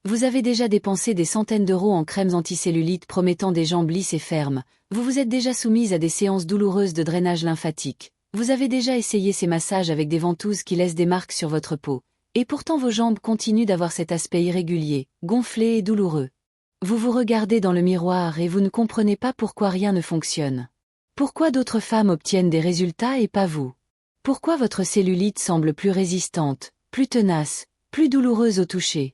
Vous avez déjà dépensé des centaines d'euros en crèmes anticellulite promettant des jambes lisses et fermes, vous vous êtes déjà soumise à des séances douloureuses de drainage lymphatique, vous avez déjà essayé ces massages avec des ventouses qui laissent des marques sur votre peau, et pourtant vos jambes continuent d'avoir cet aspect irrégulier, gonflé et douloureux. Vous vous regardez dans le miroir et vous ne comprenez pas pourquoi rien ne fonctionne. Pourquoi d'autres femmes obtiennent des résultats et pas vous? Pourquoi votre cellulite semble plus résistante, plus tenace, plus douloureuse au toucher?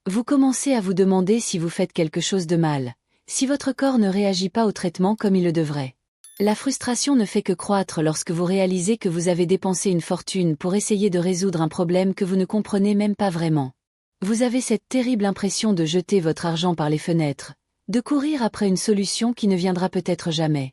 Vous commencez à vous demander si vous faites quelque chose de mal, si votre corps ne réagit pas au traitement comme il le devrait. La frustration ne fait que croître lorsque vous réalisez que vous avez dépensé une fortune pour essayer de résoudre un problème que vous ne comprenez même pas vraiment. Vous avez cette terrible impression de jeter votre argent par les fenêtres, de courir après une solution qui ne viendra peut-être jamais.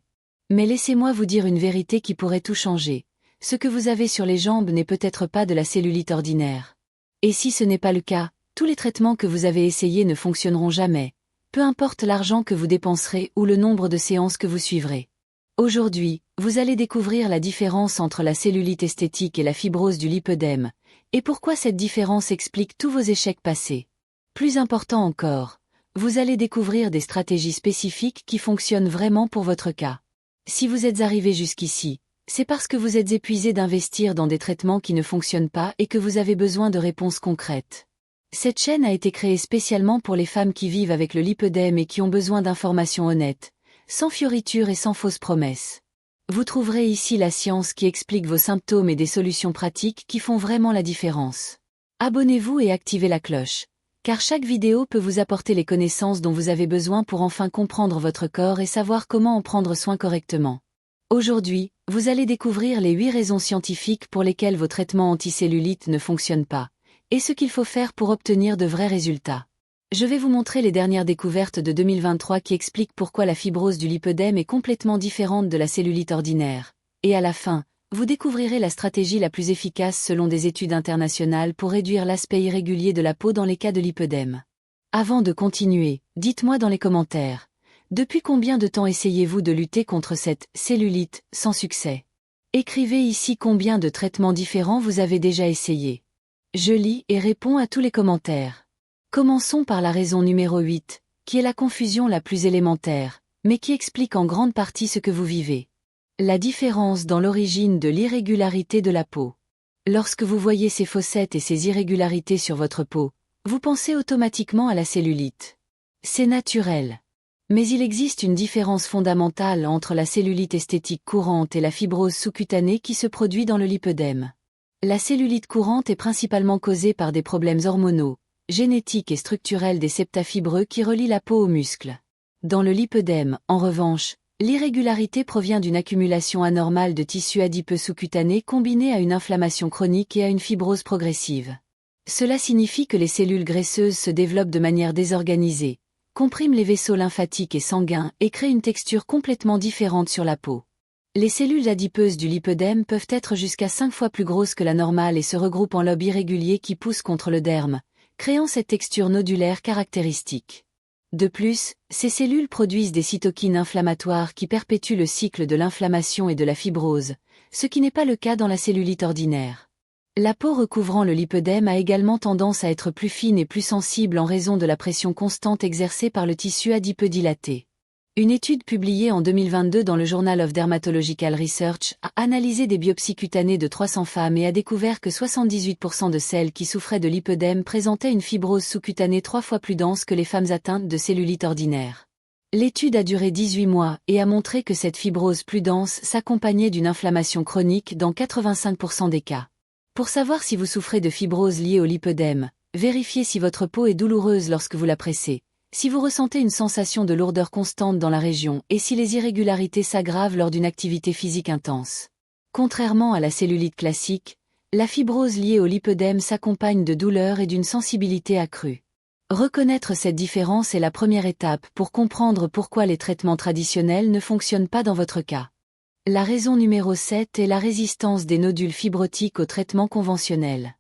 Mais laissez-moi vous dire une vérité qui pourrait tout changer. Ce que vous avez sur les jambes n'est peut-être pas de la cellulite ordinaire. Et si ce n'est pas le cas, tous les traitements que vous avez essayés ne fonctionneront jamais, peu importe l'argent que vous dépenserez ou le nombre de séances que vous suivrez. Aujourd'hui, vous allez découvrir la différence entre la cellulite esthétique et la fibrose du lipœdème, et pourquoi cette différence explique tous vos échecs passés. Plus important encore, vous allez découvrir des stratégies spécifiques qui fonctionnent vraiment pour votre cas. Si vous êtes arrivé jusqu'ici, c'est parce que vous êtes épuisé d'investir dans des traitements qui ne fonctionnent pas et que vous avez besoin de réponses concrètes. Cette chaîne a été créée spécialement pour les femmes qui vivent avec le lipœdème et qui ont besoin d'informations honnêtes, sans fioritures et sans fausses promesses. Vous trouverez ici la science qui explique vos symptômes et des solutions pratiques qui font vraiment la différence. Abonnez-vous et activez la cloche, car chaque vidéo peut vous apporter les connaissances dont vous avez besoin pour enfin comprendre votre corps et savoir comment en prendre soin correctement. Aujourd'hui, vous allez découvrir les 8 raisons scientifiques pour lesquelles vos traitements anticellulite ne fonctionnent pas, et ce qu'il faut faire pour obtenir de vrais résultats. Je vais vous montrer les dernières découvertes de 2023 qui expliquent pourquoi la fibrose du lipœdème est complètement différente de la cellulite ordinaire. Et à la fin, vous découvrirez la stratégie la plus efficace selon des études internationales pour réduire l'aspect irrégulier de la peau dans les cas de lipœdème. Avant de continuer, dites-moi dans les commentaires, depuis combien de temps essayez-vous de lutter contre cette cellulite sans succès? Écrivez ici combien de traitements différents vous avez déjà essayé. Je lis et réponds à tous les commentaires. Commençons par la raison numéro 8, qui est la confusion la plus élémentaire, mais qui explique en grande partie ce que vous vivez. La différence dans l'origine de l'irrégularité de la peau. Lorsque vous voyez ces fossettes et ces irrégularités sur votre peau, vous pensez automatiquement à la cellulite. C'est naturel. Mais il existe une différence fondamentale entre la cellulite esthétique courante et la fibrose sous-cutanée qui se produit dans le lipœdème. La cellulite courante est principalement causée par des problèmes hormonaux, génétiques et structurels des septa fibreux qui relient la peau aux muscles. Dans le lipœdème, en revanche, l'irrégularité provient d'une accumulation anormale de tissu adipeux sous-cutané combinée à une inflammation chronique et à une fibrose progressive. Cela signifie que les cellules graisseuses se développent de manière désorganisée, compriment les vaisseaux lymphatiques et sanguins et créent une texture complètement différente sur la peau. Les cellules adipeuses du lipœdème peuvent être jusqu'à 5 fois plus grosses que la normale et se regroupent en lobes irréguliers qui poussent contre le derme, créant cette texture nodulaire caractéristique. De plus, ces cellules produisent des cytokines inflammatoires qui perpétuent le cycle de l'inflammation et de la fibrose, ce qui n'est pas le cas dans la cellulite ordinaire. La peau recouvrant le lipœdème a également tendance à être plus fine et plus sensible en raison de la pression constante exercée par le tissu adipeux dilaté. Une étude publiée en 2022 dans le Journal of Dermatological Research a analysé des biopsies cutanées de 300 femmes et a découvert que 78% de celles qui souffraient de lipœdème présentaient une fibrose sous-cutanée 3 fois plus dense que les femmes atteintes de cellulite ordinaire. L'étude a duré 18 mois et a montré que cette fibrose plus dense s'accompagnait d'une inflammation chronique dans 85% des cas. Pour savoir si vous souffrez de fibrose liée au lipœdème, vérifiez si votre peau est douloureuse lorsque vous la pressez, si vous ressentez une sensation de lourdeur constante dans la région et si les irrégularités s'aggravent lors d'une activité physique intense. Contrairement à la cellulite classique, la fibrose liée au lipœdème s'accompagne de douleurs et d'une sensibilité accrue. Reconnaître cette différence est la première étape pour comprendre pourquoi les traitements traditionnels ne fonctionnent pas dans votre cas. La raison numéro 7 est la résistance des nodules fibrotiques aux traitements conventionnels.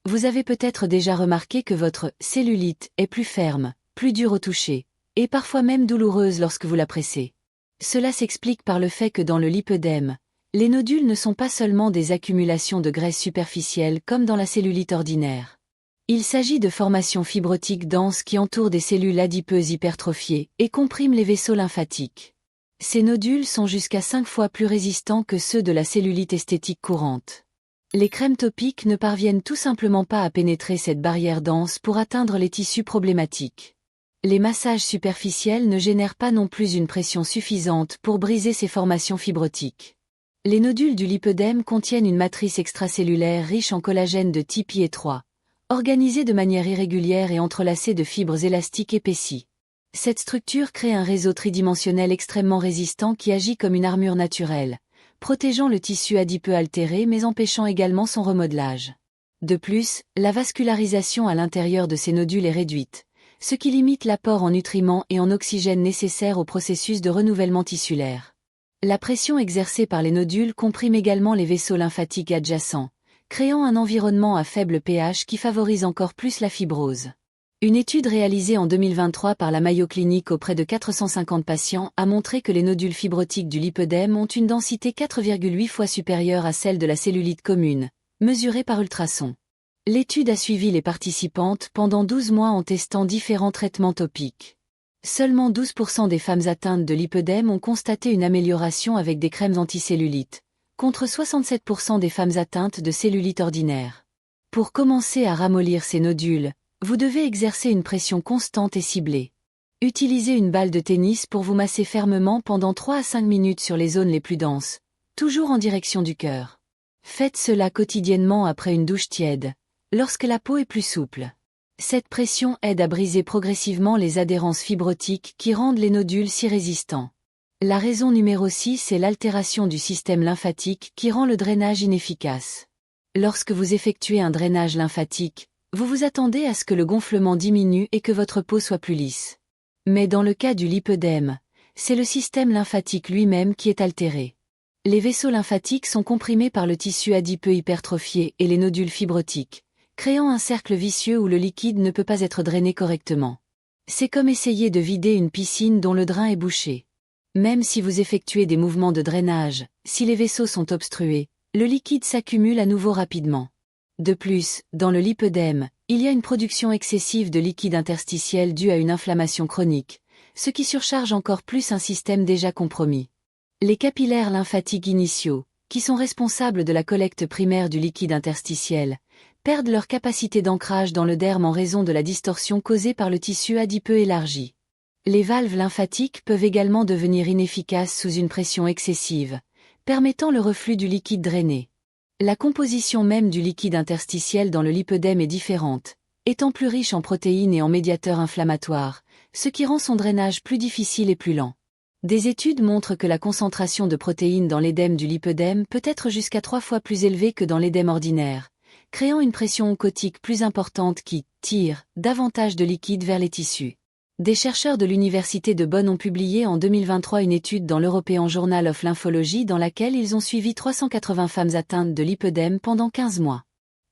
Vous avez peut-être déjà remarqué que votre cellulite est plus ferme, plus dure au toucher, et parfois même douloureuse lorsque vous la pressez. Cela s'explique par le fait que dans le lipœdème, les nodules ne sont pas seulement des accumulations de graisse superficielle comme dans la cellulite ordinaire. Il s'agit de formations fibrotiques denses qui entourent des cellules adipeuses hypertrophiées et compriment les vaisseaux lymphatiques. Ces nodules sont jusqu'à 5 fois plus résistants que ceux de la cellulite esthétique courante. Les crèmes topiques ne parviennent tout simplement pas à pénétrer cette barrière dense pour atteindre les tissus problématiques. Les massages superficiels ne génèrent pas non plus une pression suffisante pour briser ces formations fibrotiques. Les nodules du lipœdème contiennent une matrice extracellulaire riche en collagène de type Ie3, organisée de manière irrégulière et entrelacée de fibres élastiques épaissies. Cette structure crée un réseau tridimensionnel extrêmement résistant qui agit comme une armure naturelle, protégeant le tissu adipeux altéré mais empêchant également son remodelage. De plus, la vascularisation à l'intérieur de ces nodules est réduite, ce qui limite l'apport en nutriments et en oxygène nécessaire au processus de renouvellement tissulaire. La pression exercée par les nodules comprime également les vaisseaux lymphatiques adjacents, créant un environnement à faible pH qui favorise encore plus la fibrose. Une étude réalisée en 2023 par la Mayo Clinic auprès de 450 patients a montré que les nodules fibrotiques du lipœdème ont une densité 4,8 fois supérieure à celle de la cellulite commune, mesurée par ultrasons. L'étude a suivi les participantes pendant 12 mois en testant différents traitements topiques. Seulement 12% des femmes atteintes de lipœdème ont constaté une amélioration avec des crèmes anticellulites, contre 67% des femmes atteintes de cellulite ordinaire. Pour commencer à ramollir ces nodules, vous devez exercer une pression constante et ciblée. Utilisez une balle de tennis pour vous masser fermement pendant 3 à 5 minutes sur les zones les plus denses, toujours en direction du cœur. Faites cela quotidiennement après une douche tiède, lorsque la peau est plus souple. Cette pression aide à briser progressivement les adhérences fibrotiques qui rendent les nodules si résistants. La raison numéro 6 est l'altération du système lymphatique qui rend le drainage inefficace. Lorsque vous effectuez un drainage lymphatique, vous vous attendez à ce que le gonflement diminue et que votre peau soit plus lisse. Mais dans le cas du lipœdème, c'est le système lymphatique lui-même qui est altéré. Les vaisseaux lymphatiques sont comprimés par le tissu adipeux hypertrophié et les nodules fibrotiques, créant un cercle vicieux où le liquide ne peut pas être drainé correctement. C'est comme essayer de vider une piscine dont le drain est bouché. Même si vous effectuez des mouvements de drainage, si les vaisseaux sont obstrués, le liquide s'accumule à nouveau rapidement. De plus, dans le lipœdème, il y a une production excessive de liquide interstitiel due à une inflammation chronique, ce qui surcharge encore plus un système déjà compromis. Les capillaires lymphatiques initiaux, qui sont responsables de la collecte primaire du liquide interstitiel, perdent leur capacité d'ancrage dans le derme en raison de la distorsion causée par le tissu adipeux élargi. Les valves lymphatiques peuvent également devenir inefficaces sous une pression excessive, permettant le reflux du liquide drainé. La composition même du liquide interstitiel dans le lipœdème est différente, étant plus riche en protéines et en médiateurs inflammatoires, ce qui rend son drainage plus difficile et plus lent. Des études montrent que la concentration de protéines dans l'édème du lipœdème peut être jusqu'à 3 fois plus élevée que dans l'édème ordinaire, créant une pression oncotique plus importante qui tire davantage de liquide vers les tissus. Des chercheurs de l'Université de Bonn ont publié en 2023 une étude dans l'European Journal of Lymphology dans laquelle ils ont suivi 380 femmes atteintes de lipœdème pendant 15 mois.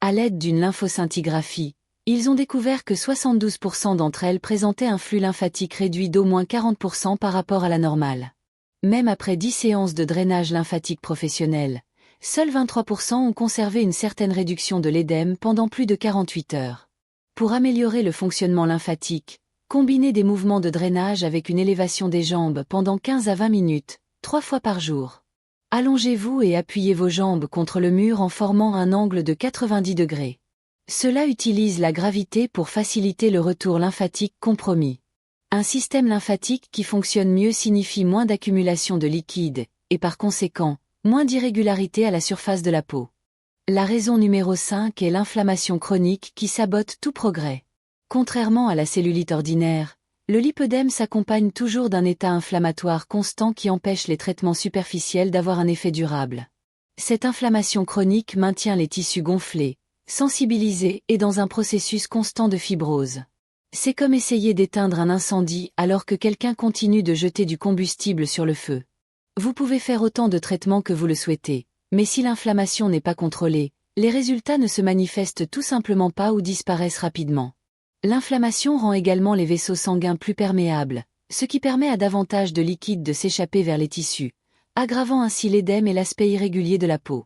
À l'aide d'une lymphoscintigraphie, ils ont découvert que 72% d'entre elles présentaient un flux lymphatique réduit d'au moins 40% par rapport à la normale. Même après 10 séances de drainage lymphatique professionnel, seuls 23% ont conservé une certaine réduction de l'édème pendant plus de 48 heures. Pour améliorer le fonctionnement lymphatique, combinez des mouvements de drainage avec une élévation des jambes pendant 15 à 20 minutes, 3 fois par jour. Allongez-vous et appuyez vos jambes contre le mur en formant un angle de 90 degrés. Cela utilise la gravité pour faciliter le retour lymphatique compromis. Un système lymphatique qui fonctionne mieux signifie moins d'accumulation de liquide, et par conséquent, moins d'irrégularité à la surface de la peau. La raison numéro 5 est l'inflammation chronique qui sabote tout progrès. Contrairement à la cellulite ordinaire, le lipœdème s'accompagne toujours d'un état inflammatoire constant qui empêche les traitements superficiels d'avoir un effet durable. Cette inflammation chronique maintient les tissus gonflés, sensibilisés et dans un processus constant de fibrose. C'est comme essayer d'éteindre un incendie alors que quelqu'un continue de jeter du combustible sur le feu. Vous pouvez faire autant de traitements que vous le souhaitez, mais si l'inflammation n'est pas contrôlée, les résultats ne se manifestent tout simplement pas ou disparaissent rapidement. L'inflammation rend également les vaisseaux sanguins plus perméables, ce qui permet à davantage de liquide de s'échapper vers les tissus, aggravant ainsi l'édème et l'aspect irrégulier de la peau.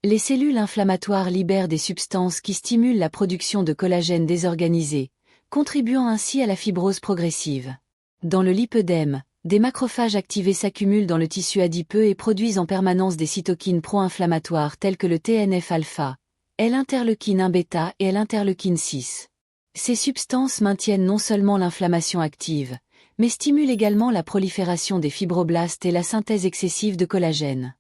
Les cellules inflammatoires libèrent des substances qui stimulent la production de collagène désorganisé, contribuant ainsi à la fibrose progressive. Dans le lipœdème, des macrophages activés s'accumulent dans le tissu adipeux et produisent en permanence des cytokines pro-inflammatoires telles que le TNF-alpha, L-interleukine 1-bêta et L-interleukine 6. Ces substances maintiennent non seulement l'inflammation active, mais stimulent également la prolifération des fibroblastes et la synthèse excessive de collagène.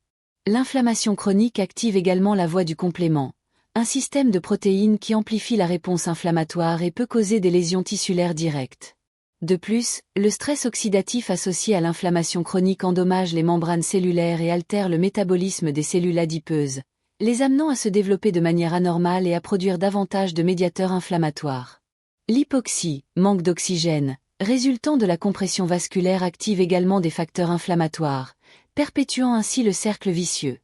L'inflammation chronique active également la voie du complément, un système de protéines qui amplifie la réponse inflammatoire et peut causer des lésions tissulaires directes. De plus, le stress oxydatif associé à l'inflammation chronique endommage les membranes cellulaires et altère le métabolisme des cellules adipeuses, les amenant à se développer de manière anormale et à produire davantage de médiateurs inflammatoires. L'hypoxie, manque d'oxygène, résultant de la compression vasculaire active également des facteurs inflammatoires, perpétuant ainsi le cercle vicieux.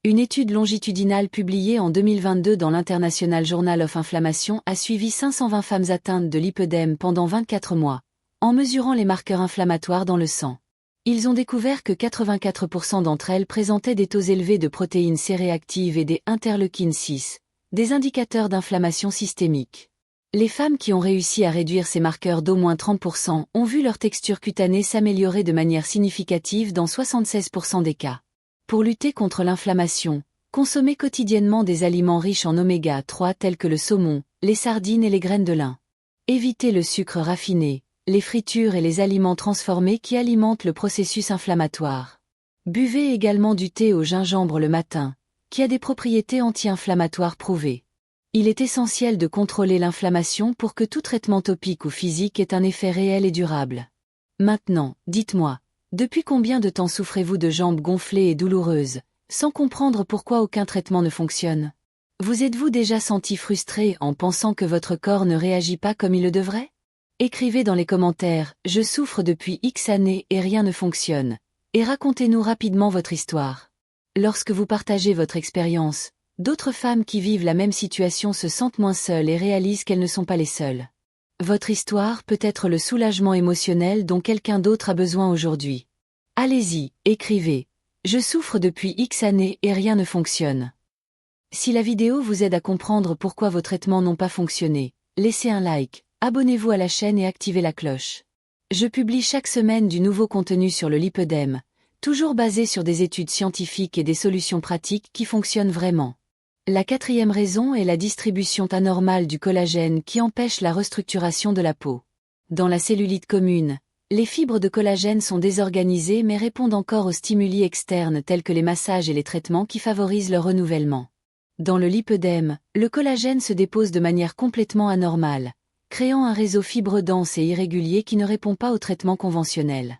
Une étude longitudinale publiée en 2022 dans l'International Journal of Inflammation a suivi 520 femmes atteintes de lipœdème pendant 24 mois, en mesurant les marqueurs inflammatoires dans le sang. Ils ont découvert que 84% d'entre elles présentaient des taux élevés de protéines C-réactives et des interleukines 6, des indicateurs d'inflammation systémique. Les femmes qui ont réussi à réduire ces marqueurs d'au moins 30% ont vu leur texture cutanée s'améliorer de manière significative dans 76% des cas. Pour lutter contre l'inflammation, consommez quotidiennement des aliments riches en oméga 3 tels que le saumon, les sardines et les graines de lin. Évitez le sucre raffiné, les fritures et les aliments transformés qui alimentent le processus inflammatoire. Buvez également du thé au gingembre le matin, qui a des propriétés anti-inflammatoires prouvées. Il est essentiel de contrôler l'inflammation pour que tout traitement topique ou physique ait un effet réel et durable. Maintenant, dites-moi, depuis combien de temps souffrez-vous de jambes gonflées et douloureuses, sans comprendre pourquoi aucun traitement ne fonctionne? Vous êtes-vous déjà senti frustré en pensant que votre corps ne réagit pas comme il le devrait? Écrivez dans les commentaires « Je souffre depuis X années et rien ne fonctionne » et racontez-nous rapidement votre histoire. Lorsque vous partagez votre expérience, d'autres femmes qui vivent la même situation se sentent moins seules et réalisent qu'elles ne sont pas les seules. Votre histoire peut être le soulagement émotionnel dont quelqu'un d'autre a besoin aujourd'hui. Allez-y, écrivez. Je souffre depuis X années et rien ne fonctionne. Si la vidéo vous aide à comprendre pourquoi vos traitements n'ont pas fonctionné, laissez un like, abonnez-vous à la chaîne et activez la cloche. Je publie chaque semaine du nouveau contenu sur le lipœdème, toujours basé sur des études scientifiques et des solutions pratiques qui fonctionnent vraiment. La quatrième raison est la distribution anormale du collagène qui empêche la restructuration de la peau. Dans la cellulite commune, les fibres de collagène sont désorganisées mais répondent encore aux stimuli externes tels que les massages et les traitements qui favorisent leur renouvellement. Dans le lipœdème, le collagène se dépose de manière complètement anormale, créant un réseau fibreux dense et irrégulier qui ne répond pas au traitement conventionnel.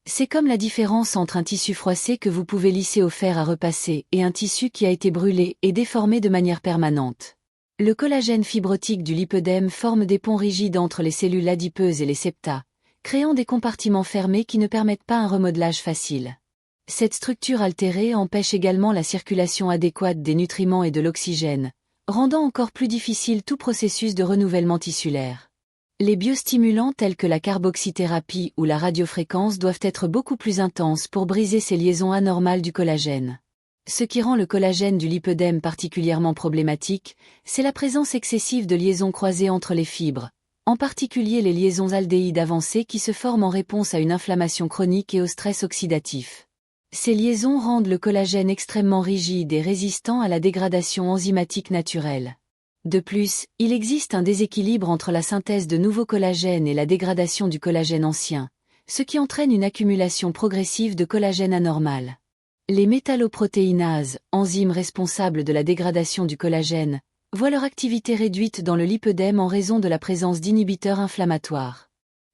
C'est comme la différence entre un tissu froissé que vous pouvez lisser au fer à repasser et un tissu qui a été brûlé et déformé de manière permanente. Le collagène fibrotique du lipœdème forme des ponts rigides entre les cellules adipeuses et les septa, créant des compartiments fermés qui ne permettent pas un remodelage facile. Cette structure altérée empêche également la circulation adéquate des nutriments et de l'oxygène, rendant encore plus difficile tout processus de renouvellement tissulaire. Les biostimulants tels que la carboxythérapie ou la radiofréquence doivent être beaucoup plus intenses pour briser ces liaisons anormales du collagène. Ce qui rend le collagène du lipœdème particulièrement problématique, c'est la présence excessive de liaisons croisées entre les fibres, en particulier les liaisons aldéhydes avancées qui se forment en réponse à une inflammation chronique et au stress oxydatif. Ces liaisons rendent le collagène extrêmement rigide et résistant à la dégradation enzymatique naturelle. De plus, il existe un déséquilibre entre la synthèse de nouveaux collagènes et la dégradation du collagène ancien, ce qui entraîne une accumulation progressive de collagène anormal. Les métalloprotéinases, enzymes responsables de la dégradation du collagène, voient leur activité réduite dans le lipœdème en raison de la présence d'inhibiteurs inflammatoires.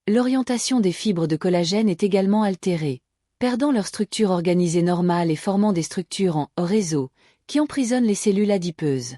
L'orientation des fibres de collagène est également altérée, perdant leur structure organisée normale et formant des structures en réseau, qui emprisonnent les cellules adipeuses.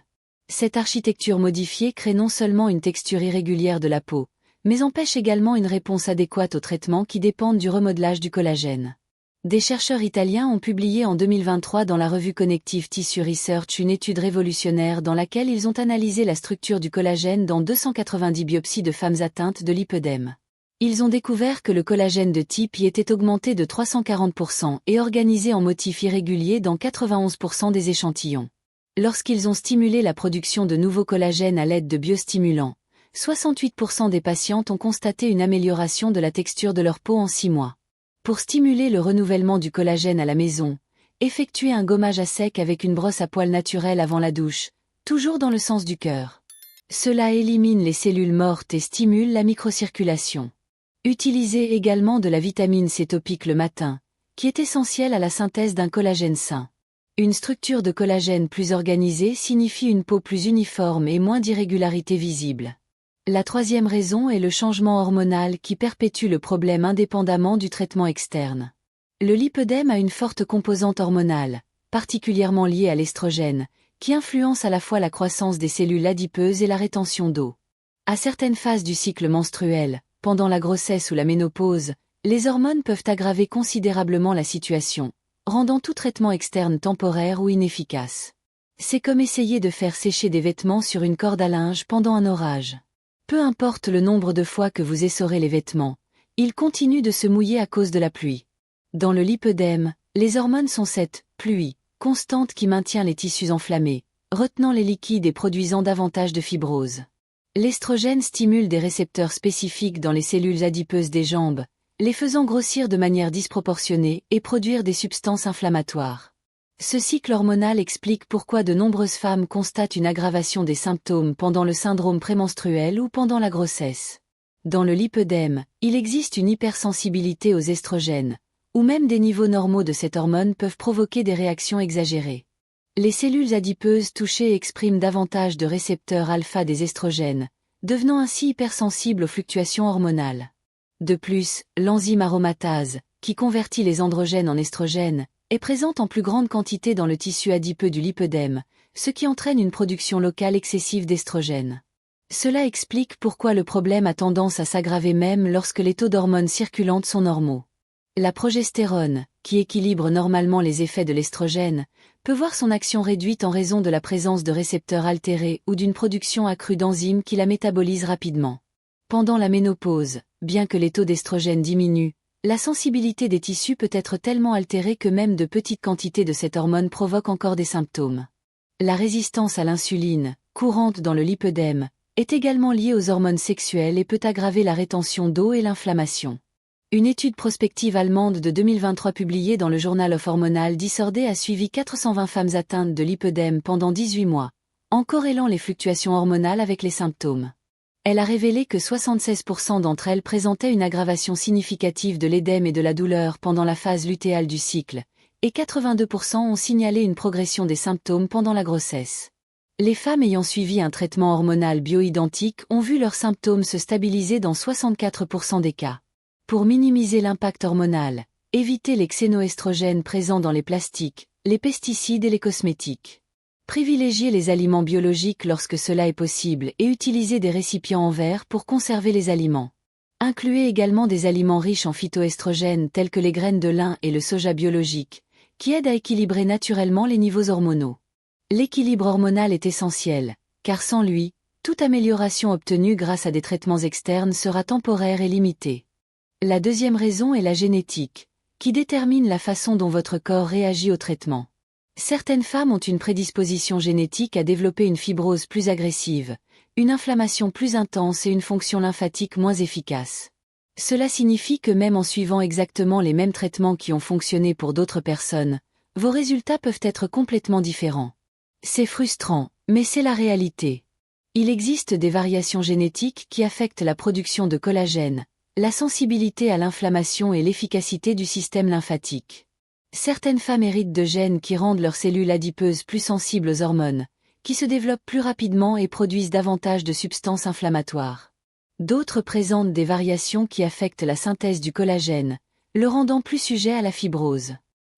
Cette architecture modifiée crée non seulement une texture irrégulière de la peau, mais empêche également une réponse adéquate aux traitements qui dépendent du remodelage du collagène. Des chercheurs italiens ont publié en 2023 dans la revue Connective Tissue Research une étude révolutionnaire dans laquelle ils ont analysé la structure du collagène dans 290 biopsies de femmes atteintes de lipœdème. Ils ont découvert que le collagène de type I était augmenté de 340% et organisé en motifs irréguliers dans 91% des échantillons. Lorsqu'ils ont stimulé la production de nouveaux collagènes à l'aide de biostimulants, 68% des patientes ont constaté une amélioration de la texture de leur peau en 6 mois. Pour stimuler le renouvellement du collagène à la maison, effectuez un gommage à sec avec une brosse à poils naturelle avant la douche, toujours dans le sens du cœur. Cela élimine les cellules mortes et stimule la microcirculation. Utilisez également de la vitamine C topique le matin, qui est essentielle à la synthèse d'un collagène sain. Une structure de collagène plus organisée signifie une peau plus uniforme et moins d'irrégularités visibles. La troisième raison est le changement hormonal qui perpétue le problème indépendamment du traitement externe. Le lipœdème a une forte composante hormonale, particulièrement liée à l'estrogène, qui influence à la fois la croissance des cellules adipeuses et la rétention d'eau. À certaines phases du cycle menstruel, pendant la grossesse ou la ménopause, les hormones peuvent aggraver considérablement la situation, rendant tout traitement externe temporaire ou inefficace. C'est comme essayer de faire sécher des vêtements sur une corde à linge pendant un orage. Peu importe le nombre de fois que vous essorez les vêtements, ils continuent de se mouiller à cause de la pluie. Dans le lipœdème, les hormones sont cette pluie constante qui maintient les tissus enflammés, retenant les liquides et produisant davantage de fibrose. L'estrogène stimule des récepteurs spécifiques dans les cellules adipeuses des jambes, les faisant grossir de manière disproportionnée et produire des substances inflammatoires. Ce cycle hormonal explique pourquoi de nombreuses femmes constatent une aggravation des symptômes pendant le syndrome prémenstruel ou pendant la grossesse. Dans le lipœdème, il existe une hypersensibilité aux estrogènes, ou même des niveaux normaux de cette hormone peuvent provoquer des réactions exagérées. Les cellules adipeuses touchées expriment davantage de récepteurs alpha des estrogènes, devenant ainsi hypersensibles aux fluctuations hormonales. De plus, l'enzyme aromatase, qui convertit les androgènes en estrogènes, est présente en plus grande quantité dans le tissu adipeux du lipœdème, ce qui entraîne une production locale excessive d'estrogènes. Cela explique pourquoi le problème a tendance à s'aggraver même lorsque les taux d'hormones circulantes sont normaux. La progestérone, qui équilibre normalement les effets de l'estrogène, peut voir son action réduite en raison de la présence de récepteurs altérés ou d'une production accrue d'enzymes qui la métabolisent rapidement. Pendant la ménopause, bien que les taux d'estrogène diminuent, la sensibilité des tissus peut être tellement altérée que même de petites quantités de cette hormone provoquent encore des symptômes. La résistance à l'insuline, courante dans le lipœdème, est également liée aux hormones sexuelles et peut aggraver la rétention d'eau et l'inflammation. Une étude prospective allemande de 2023 publiée dans le Journal of Hormonal Disorder a suivi 420 femmes atteintes de lipœdème pendant 18 mois, en corrélant les fluctuations hormonales avec les symptômes. Elle a révélé que 76% d'entre elles présentaient une aggravation significative de l'édème et de la douleur pendant la phase lutéale du cycle, et 82% ont signalé une progression des symptômes pendant la grossesse. Les femmes ayant suivi un traitement hormonal bioidentique ont vu leurs symptômes se stabiliser dans 64% des cas. Pour minimiser l'impact hormonal, évitez les xénoestrogènes présents dans les plastiques, les pesticides et les cosmétiques. Privilégiez les aliments biologiques lorsque cela est possible et utilisez des récipients en verre pour conserver les aliments. Incluez également des aliments riches en phytoestrogènes tels que les graines de lin et le soja biologique, qui aident à équilibrer naturellement les niveaux hormonaux. L'équilibre hormonal est essentiel, car sans lui, toute amélioration obtenue grâce à des traitements externes sera temporaire et limitée. La deuxième raison est la génétique, qui détermine la façon dont votre corps réagit au traitement. Certaines femmes ont une prédisposition génétique à développer une fibrose plus agressive, une inflammation plus intense et une fonction lymphatique moins efficace. Cela signifie que même en suivant exactement les mêmes traitements qui ont fonctionné pour d'autres personnes, vos résultats peuvent être complètement différents. C'est frustrant, mais c'est la réalité. Il existe des variations génétiques qui affectent la production de collagène, la sensibilité à l'inflammation et l'efficacité du système lymphatique. Certaines femmes héritent de gènes qui rendent leurs cellules adipeuses plus sensibles aux hormones, qui se développent plus rapidement et produisent davantage de substances inflammatoires. D'autres présentent des variations qui affectent la synthèse du collagène, le rendant plus sujet à la fibrose.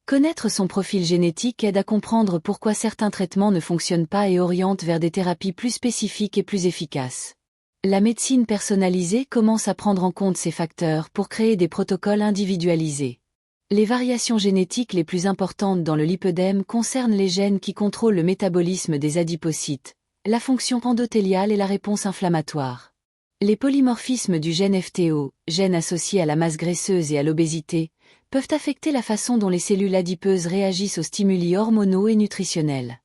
Connaître son profil génétique aide à comprendre pourquoi certains traitements ne fonctionnent pas et oriente vers des thérapies plus spécifiques et plus efficaces. La médecine personnalisée commence à prendre en compte ces facteurs pour créer des protocoles individualisés. Les variations génétiques les plus importantes dans le lipœdème concernent les gènes qui contrôlent le métabolisme des adipocytes, la fonction endothéliale et la réponse inflammatoire. Les polymorphismes du gène FTO, gène associé à la masse graisseuse et à l'obésité, peuvent affecter la façon dont les cellules adipeuses réagissent aux stimuli hormonaux et nutritionnels.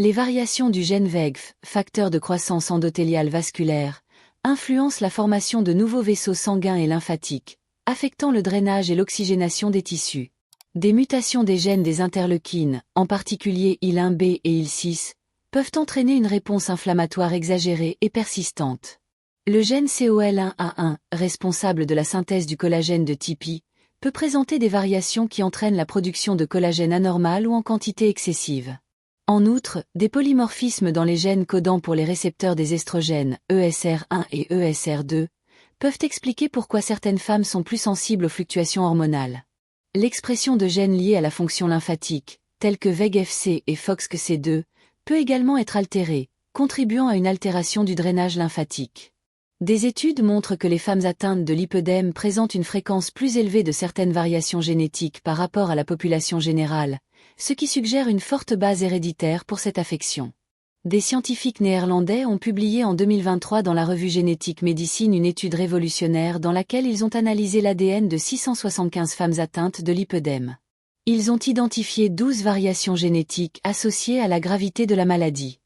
Les variations du gène VEGF, facteur de croissance endothéliale vasculaire, influencent la formation de nouveaux vaisseaux sanguins et lymphatiques, affectant le drainage et l'oxygénation des tissus. Des mutations des gènes des interleukines, en particulier IL-1B et IL-6, peuvent entraîner une réponse inflammatoire exagérée et persistante. Le gène COL1A1, responsable de la synthèse du collagène de type I, peut présenter des variations qui entraînent la production de collagène anormale ou en quantité excessive. En outre, des polymorphismes dans les gènes codant pour les récepteurs des estrogènes, ESR1 et ESR2, peuvent expliquer pourquoi certaines femmes sont plus sensibles aux fluctuations hormonales. L'expression de gènes liés à la fonction lymphatique, tels que VEGF-C et FOXC2, peut également être altérée, contribuant à une altération du drainage lymphatique. Des études montrent que les femmes atteintes de lipœdème présentent une fréquence plus élevée de certaines variations génétiques par rapport à la population générale, ce qui suggère une forte base héréditaire pour cette affection. Des scientifiques néerlandais ont publié en 2023 dans la revue Génétique Médecine une étude révolutionnaire dans laquelle ils ont analysé l'ADN de 675 femmes atteintes de lipœdème. Ils ont identifié 12 variations génétiques associées à la gravité de la maladie.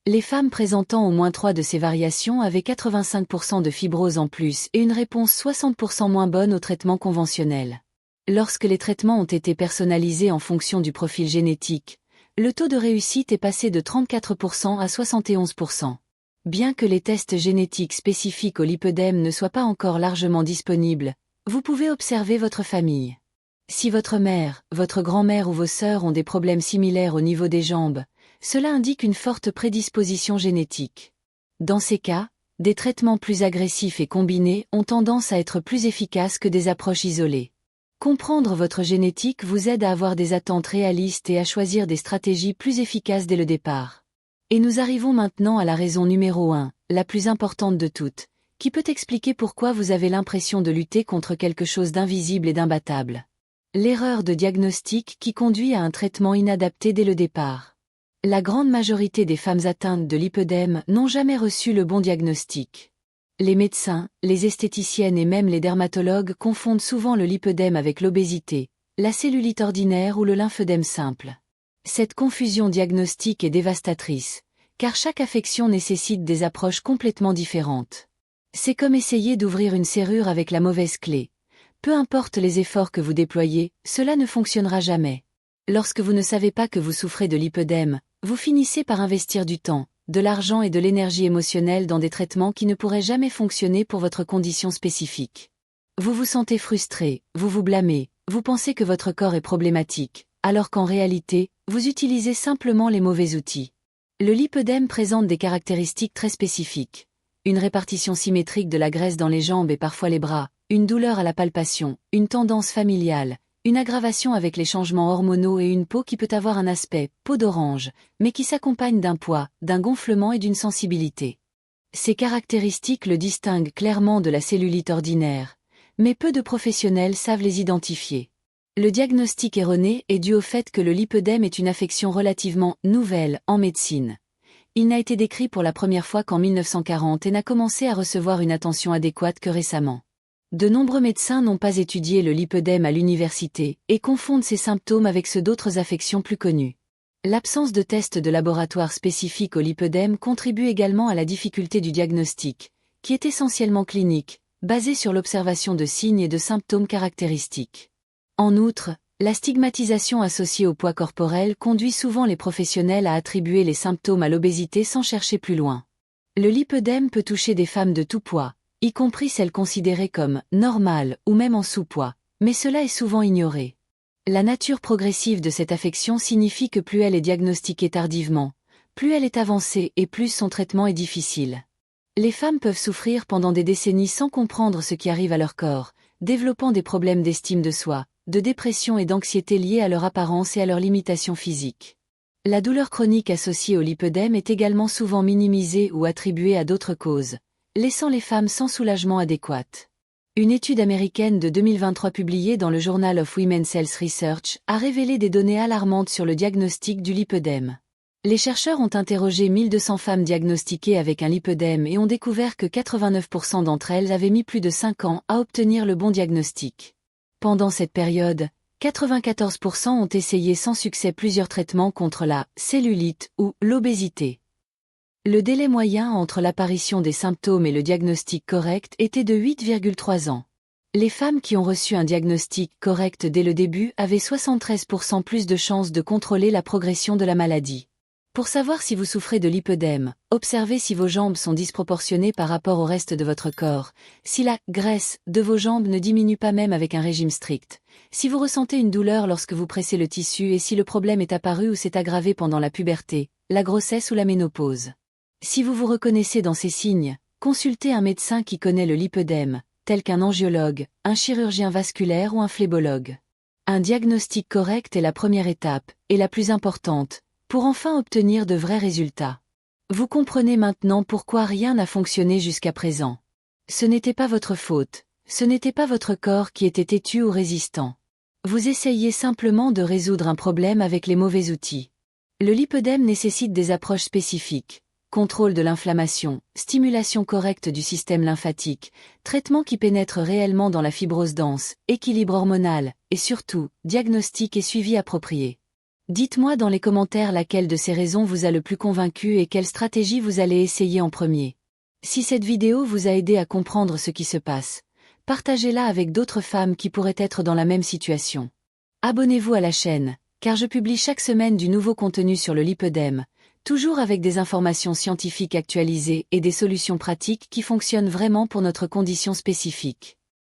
Les femmes présentant au moins 3 de ces variations avaient 85% de fibrose en plus et une réponse 60% moins bonne aux traitements conventionnels. Lorsque les traitements ont été personnalisés en fonction du profil génétique, le taux de réussite est passé de 34% à 71%. Bien que les tests génétiques spécifiques au lipœdème ne soient pas encore largement disponibles, vous pouvez observer votre famille. Si votre mère, votre grand-mère ou vos sœurs ont des problèmes similaires au niveau des jambes, cela indique une forte prédisposition génétique. Dans ces cas, des traitements plus agressifs et combinés ont tendance à être plus efficaces que des approches isolées. Comprendre votre génétique vous aide à avoir des attentes réalistes et à choisir des stratégies plus efficaces dès le départ. Et nous arrivons maintenant à la raison numéro 1, la plus importante de toutes, qui peut expliquer pourquoi vous avez l'impression de lutter contre quelque chose d'invisible et d'imbattable. L'erreur de diagnostic qui conduit à un traitement inadapté dès le départ. La grande majorité des femmes atteintes de lipœdème n'ont jamais reçu le bon diagnostic. Les médecins, les esthéticiennes et même les dermatologues confondent souvent le lipœdème avec l'obésité, la cellulite ordinaire ou le lymphœdème simple. Cette confusion diagnostique est dévastatrice, car chaque affection nécessite des approches complètement différentes. C'est comme essayer d'ouvrir une serrure avec la mauvaise clé. Peu importe les efforts que vous déployez, cela ne fonctionnera jamais. Lorsque vous ne savez pas que vous souffrez de lipœdème, vous finissez par investir du temps, de l'argent et de l'énergie émotionnelle dans des traitements qui ne pourraient jamais fonctionner pour votre condition spécifique. Vous vous sentez frustré, vous vous blâmez, vous pensez que votre corps est problématique, alors qu'en réalité, vous utilisez simplement les mauvais outils. Le lipœdème présente des caractéristiques très spécifiques. Une répartition symétrique de la graisse dans les jambes et parfois les bras, une douleur à la palpation, une tendance familiale, une aggravation avec les changements hormonaux et une peau qui peut avoir un aspect peau d'orange, mais qui s'accompagne d'un poids, d'un gonflement et d'une sensibilité. Ces caractéristiques le distinguent clairement de la cellulite ordinaire, mais peu de professionnels savent les identifier. Le diagnostic erroné est dû au fait que le lipœdème est une affection relativement nouvelle en médecine. Il n'a été décrit pour la première fois qu'en 1940 et n'a commencé à recevoir une attention adéquate que récemment. De nombreux médecins n'ont pas étudié le lipœdème à l'université et confondent ces symptômes avec ceux d'autres affections plus connues. L'absence de tests de laboratoire spécifiques au lipœdème contribue également à la difficulté du diagnostic, qui est essentiellement clinique, basé sur l'observation de signes et de symptômes caractéristiques. En outre, la stigmatisation associée au poids corporel conduit souvent les professionnels à attribuer les symptômes à l'obésité sans chercher plus loin. Le lipœdème peut toucher des femmes de tout poids, y compris celles considérées comme normales ou même en sous-poids, mais cela est souvent ignoré. La nature progressive de cette affection signifie que plus elle est diagnostiquée tardivement, plus elle est avancée et plus son traitement est difficile. Les femmes peuvent souffrir pendant des décennies sans comprendre ce qui arrive à leur corps, développant des problèmes d'estime de soi, de dépression et d'anxiété liés à leur apparence et à leurs limitations physiques. La douleur chronique associée au lipœdème est également souvent minimisée ou attribuée à d'autres causes, laissant les femmes sans soulagement adéquat. Une étude américaine de 2023 publiée dans le Journal of Women's Health Research a révélé des données alarmantes sur le diagnostic du lipœdème. Les chercheurs ont interrogé 1200 femmes diagnostiquées avec un lipœdème et ont découvert que 89% d'entre elles avaient mis plus de 5 ans à obtenir le bon diagnostic. Pendant cette période, 94% ont essayé sans succès plusieurs traitements contre la cellulite ou l'obésité. Le délai moyen entre l'apparition des symptômes et le diagnostic correct était de 8,3 ans. Les femmes qui ont reçu un diagnostic correct dès le début avaient 73% plus de chances de contrôler la progression de la maladie. Pour savoir si vous souffrez de lipœdème, observez si vos jambes sont disproportionnées par rapport au reste de votre corps, si la graisse de vos jambes ne diminue pas même avec un régime strict, si vous ressentez une douleur lorsque vous pressez le tissu et si le problème est apparu ou s'est aggravé pendant la puberté, la grossesse ou la ménopause. Si vous vous reconnaissez dans ces signes, consultez un médecin qui connaît le lipœdème, tel qu'un angiologue, un chirurgien vasculaire ou un phlébologue. Un diagnostic correct est la première étape, et la plus importante, pour enfin obtenir de vrais résultats. Vous comprenez maintenant pourquoi rien n'a fonctionné jusqu'à présent. Ce n'était pas votre faute, ce n'était pas votre corps qui était têtu ou résistant. Vous essayez simplement de résoudre un problème avec les mauvais outils. Le lipœdème nécessite des approches spécifiques. Contrôle de l'inflammation, stimulation correcte du système lymphatique, traitement qui pénètre réellement dans la fibrose dense, équilibre hormonal, et surtout, diagnostic et suivi approprié. Dites-moi dans les commentaires laquelle de ces raisons vous a le plus convaincu et quelle stratégie vous allez essayer en premier. Si cette vidéo vous a aidé à comprendre ce qui se passe, partagez-la avec d'autres femmes qui pourraient être dans la même situation. Abonnez-vous à la chaîne, car je publie chaque semaine du nouveau contenu sur le lipœdème, toujours avec des informations scientifiques actualisées et des solutions pratiques qui fonctionnent vraiment pour notre condition spécifique.